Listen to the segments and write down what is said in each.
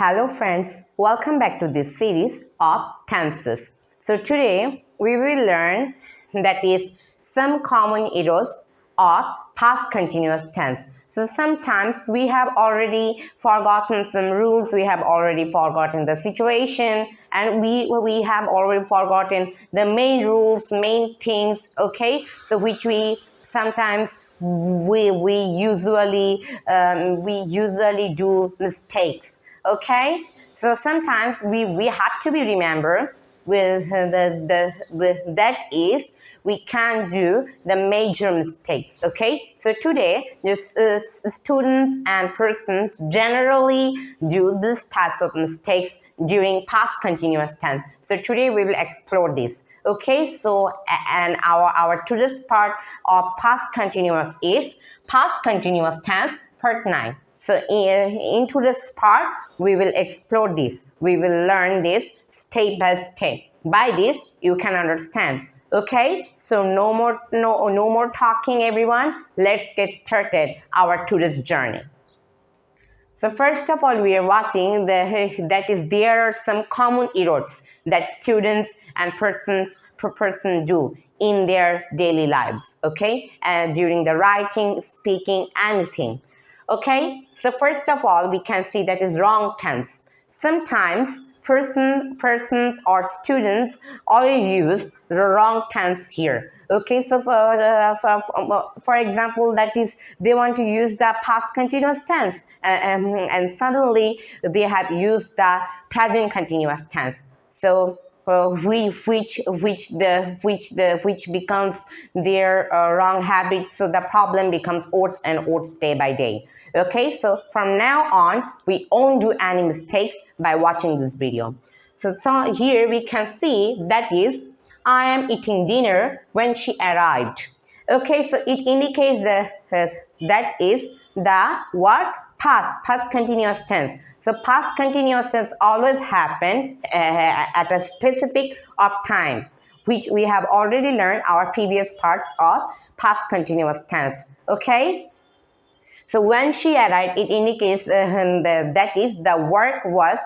Hello friends, welcome back to this series of tenses. So today we will learn that is some common errors of past continuous tense. So sometimes we have already forgotten some rules, we have already forgotten the situation, and we have already forgotten the main rules, main things, okay? So which we sometimes we usually do mistakes, okay? So sometimes we have to be remember with that is we can do the major mistakes, okay? So today students and persons generally do these types of mistakes during past continuous tense. So today we will explore this, okay? So and our today's part of past continuous is past continuous tense part 9. So into this part, we will explore this. We will learn this step by step. By this, you can understand. Okay, so no more talking, everyone. Let's get started our today's journey. So first of all, we are watching that is there are some common errors that students and persons do in their daily lives. Okay, and during the writing, speaking, anything. Okay, so first of all, we can see that is wrong tense. Sometimes persons or students always use the wrong tense here. Okay, so for example, that is they want to use the past continuous tense, and suddenly they have used the present continuous tense. So which becomes their wrong habit. So the problem becomes worse and worse day by day. Okay, so from now on, we won't do any mistakes by watching this video. So here we can see that is, I am eating dinner when she arrived. Okay, so it indicates that is the what? Past continuous tense. So past continuous tense always happen at a specific of time, which we have already learned our previous parts of past continuous tense. Okay? So when she arrived, it indicates that is the work was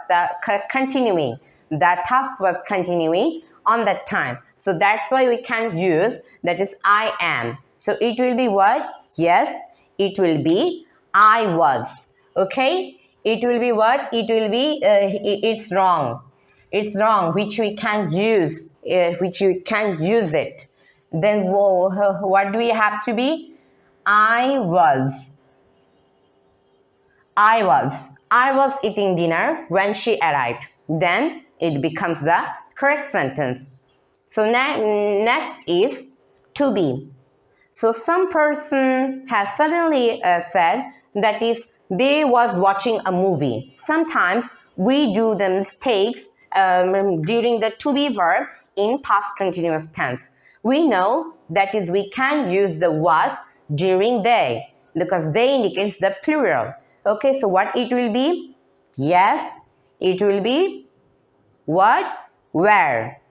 continuing. The task was continuing on that time. So that's why we can use that is I am. So it will be what? Yes, it will be I was. Okay? It will be what? It will be it's wrong. It's wrong, which we can use. Which you can use it. Then what do we have to be? I was. I was eating dinner when she arrived. Then it becomes the correct sentence. So next is to be. So some person has suddenly said that is they was watching a movie. Sometimes we do the mistakes during the to be verb in past continuous tense. We know that is we can use the was during they because they indicates the plural. Okay, so what it will be? Yes, it will be what? Where.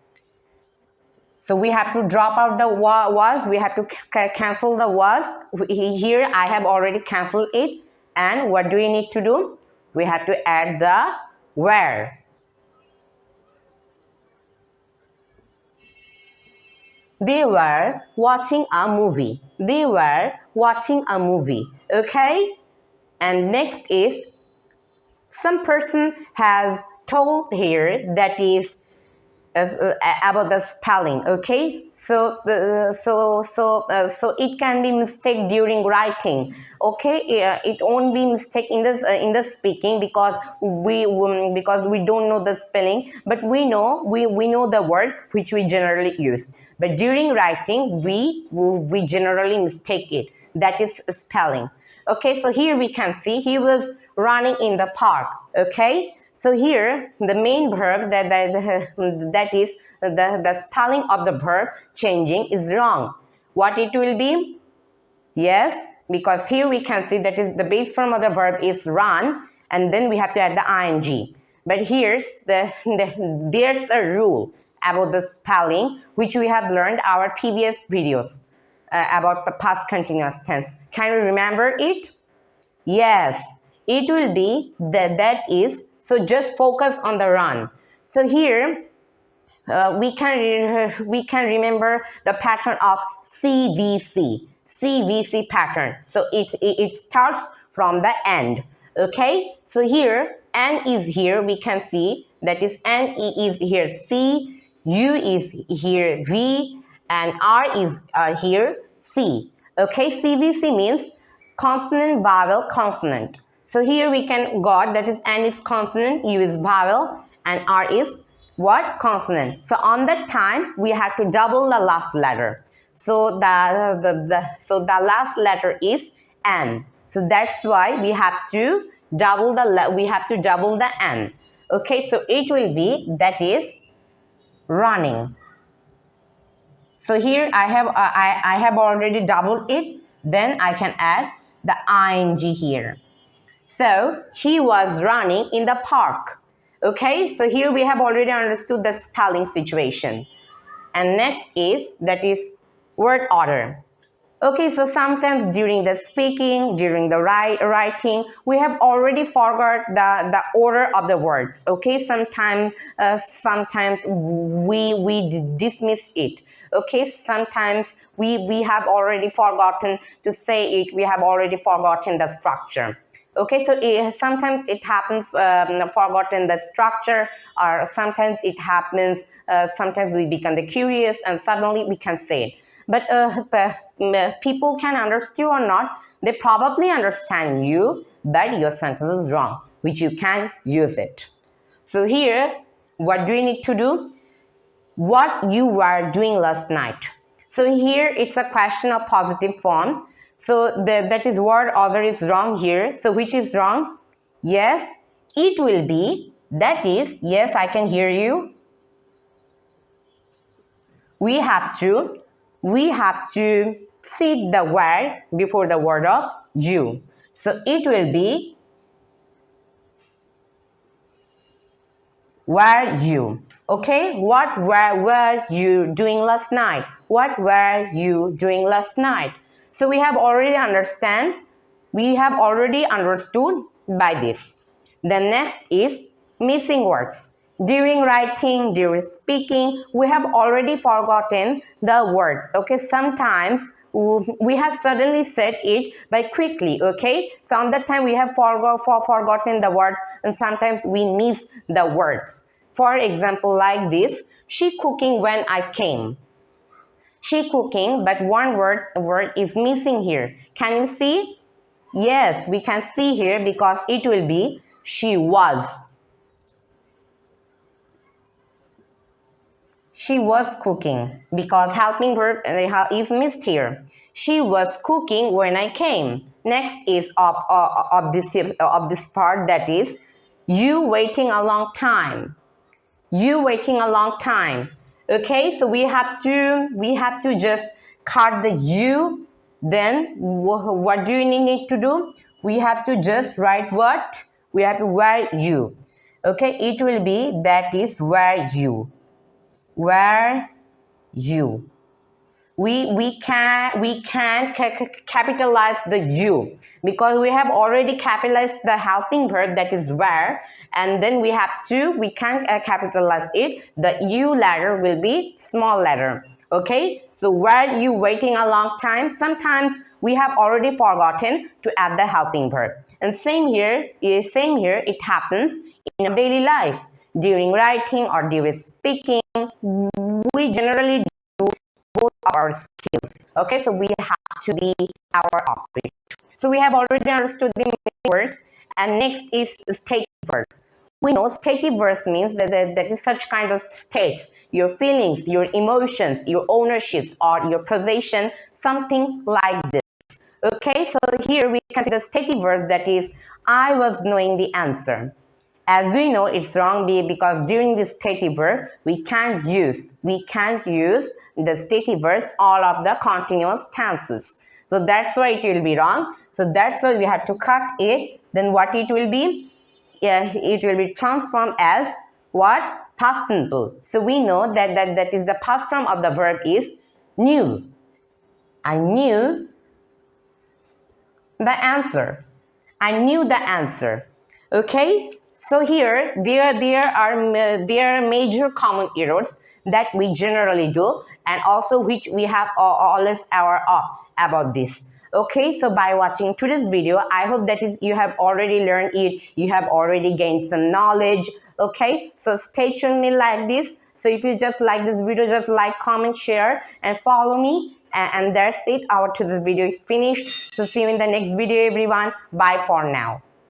So we have to drop out the was. We have to cancel the was. Here I have already canceled it. And what do we need to do? We have to add the where. They were watching a movie. They were watching a movie. Okay? And next is some person has told here that is about the spelling. Okay, so it can be mistake during writing. Okay, it won't be mistake in the speaking because we don't know the spelling, but we know the word which we generally use. But during writing, we generally mistake it. That is spelling. Okay, so here we can see he was running in the park. Okay. So here, the main verb that is the spelling of the verb changing is wrong. What it will be? Yes, because here we can see that is the base form of the verb is run, and then we have to add the ing. But here's there's a rule about the spelling which we have learned our previous videos about past continuous tense. Can you remember it? Yes, it will be that is So just focus on the run. So here we can remember the pattern of CVC pattern. So it starts from the end. Okay, so here N is here, we can see that is NE is here C, U is here V, and R is here C. Okay, CVC means consonant, vowel, consonant. So here we can got that is N is consonant, U is vowel, and R is what? Consonant. So on that time we have to double the last letter. So the last letter is N. So that's why we have to double the N. Okay, so it will be that is running. So here I have already doubled it. Then I can add the ing here. So he was running in the park. Okay, so here we have already understood the spelling situation. And next is that is word order. Okay, so sometimes during the speaking, during the writing, we have already forgot the order of the words. Okay, sometimes we dismiss it. Okay, sometimes we have already forgotten to say it. We have already forgotten the structure. Okay, so sometimes it happens forgotten the structure, or sometimes it happens sometimes we become the curious and suddenly we can say it. But people can understand or not, they probably understand you, but your sentence is wrong, which you can use it. So here, what do you need to do? What you were doing last night. So here it's a question of positive form. So that is word order is wrong here. So which is wrong? Yes, it will be. That is, yes, I can hear you. We have to sit the word before the word of you. So it will be were you. Okay, what were you doing last night? What were you doing last night? So we have already understood by this. The next is missing words. During writing, during speaking, we have already forgotten the words. Okay, sometimes we have suddenly said it by quickly. Okay, so on that time we have forgotten the words, and sometimes we miss the words. For example, like this: she cooking when I came. She cooking, but one word is missing here. Can you see? Yes, we can see here because it will be she was. She was cooking because helping verb is missed here. She was cooking when I came. Next is of this part, that is you waiting a long time. You waiting a long time. Okay, so we have to just cut the you. Then what do you need to do? We have to just write what? We have to where you. Okay, it will be that is where you. Where you. We can't capitalize the you because we have already capitalized the helping verb, that is where, and then we can't capitalize it. The you letter will be small letter. Okay, so were you waiting a long time? Sometimes we have already forgotten to add the helping verb, and same here it happens in our daily life. During writing or during speaking, we generally both of our skills. Okay, so we have to be our operator. So we have already understood the words, and next is stative verbs. We know stative verbs means that is such kind of states, your feelings, your emotions, your ownerships, or your possession, something like this. Okay, so here we can see the stative verb, that is I was knowing the answer. As we know, it's wrong because during this stative verb we can't use the stative verbs all of the continuous tenses. So that's why it will be wrong. So that's why we have to cut it. Then what it will be? It will be transformed as what? Past simple. So we know that is the past form of the verb is knew. I knew the answer. I knew the answer. Okay? So here, there are major common errors that we generally do, and also which we have always aware of about this. Okay, so by watching today's video, I hope that is you have already learned it, you have already gained some knowledge. Okay, so stay tuned me like this. So if you just like this video, just like, comment, share, and follow me. And that's it. Our today's video is finished. So see you in the next video, everyone. Bye for now.